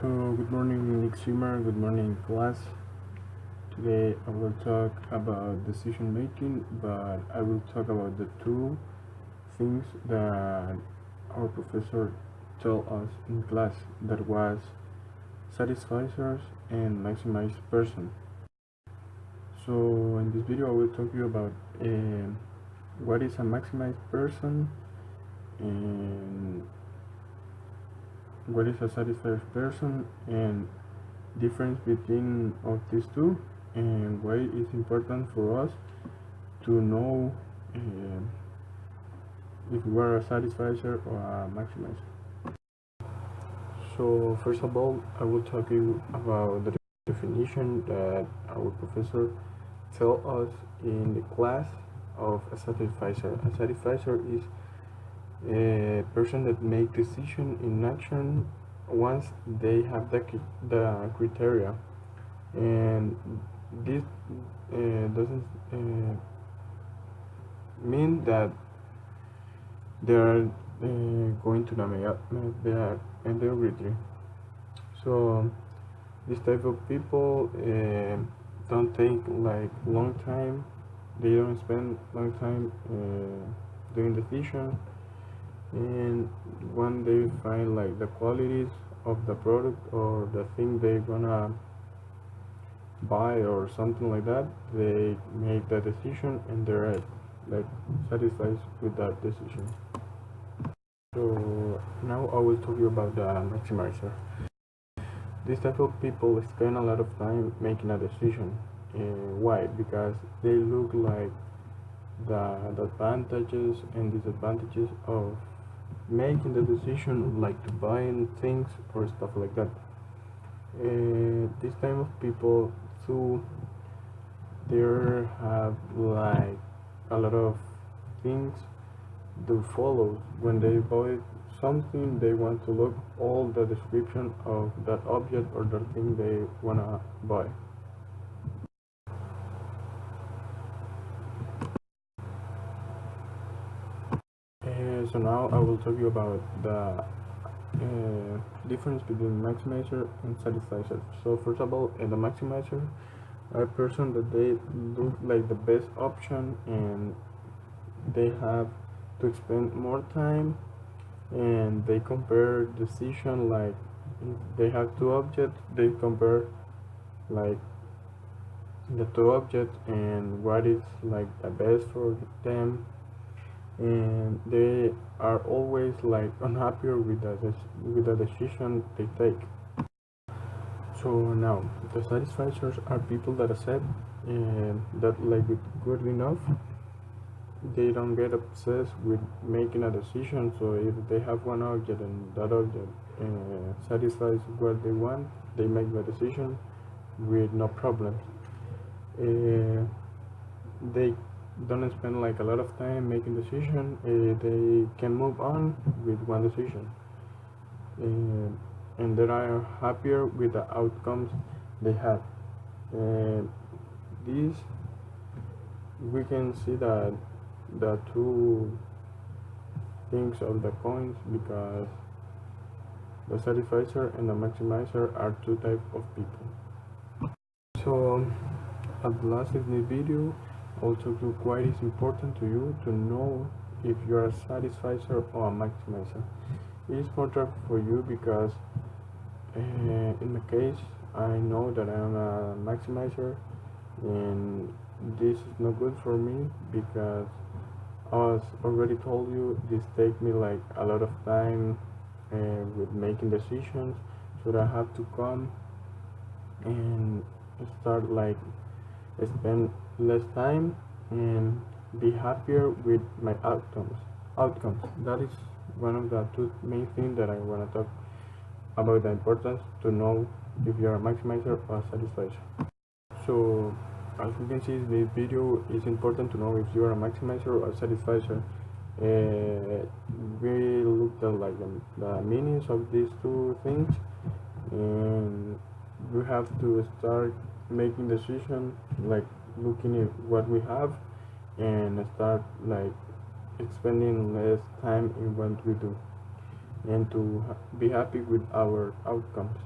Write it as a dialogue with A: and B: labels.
A: So, good morning, Ximar. Good morning, class. Today I will talk about decision making, but I will talk about the two things that our professor told us in class. That was satisficers and maximize person. So, in this video, I will talk to you about what is a maximized person and what is a satisfied person and difference between of these two, and why it's important for us to know if we are a satisfier or a maximizer. So first of all, I will talk you about the definition that our professor tell us in the class of a satisfier. A satisfier is a person that make decision in action once they have the criteria, and this doesn't mean that they are going to the integrity. So this type of people don't take like long time. They don't spend long time doing decision, and when they find like the qualities of the product or the thing they gonna buy or something like that, they make the decision and they're like satisfied with that decision. So now I will talk you about the maximizer. This type of people spend a lot of time making a decision. Why? Because they look like the advantages and disadvantages of making the decision, like to buying things or stuff like that. This type of people too, they have like a lot of things to follow. When they buy something, they want to look all the description of that object or the thing they wanna buy. So now I will talk you about the difference between maximizer and satisfier. So first of all, the maximizer are a person that they look like the best option, and they have to spend more time, and they compare decision, like if they have two objects, they compare like the two objects and what is like the best for them, and they are always like unhappy with the decision they take. So now the satisfiers are people that accept that like it's good enough. They don't get obsessed with making a decision. So if they have one object and that object satisfies what they want, they make the decision with no problems. They don't spend like a lot of time making decision. They can move on with one decision, and they are happier with the outcomes they have. This we can see that the two things of the coins, because the satisfier and the maximizer are two types of people. So at the last of this video, also why it is important to you to know if you are a satisfier or a maximizer. It is important for you because in the case I know that I am a maximizer, and this is not good for me because, as already told you, this takes me like a lot of time with making decisions, so I have to come and start like spend less time and be happier with my outcomes. That is one of the two main things that I want to talk about, the importance to know if you are a maximizer or a satisfier. So as you can see, this video is important to know if you are a maximizer or a satisfier. We looked at like the meanings of these two things, and we have to start making decisions, like looking at what we have, and start like spending less time in what we do, and to be happy with our outcomes.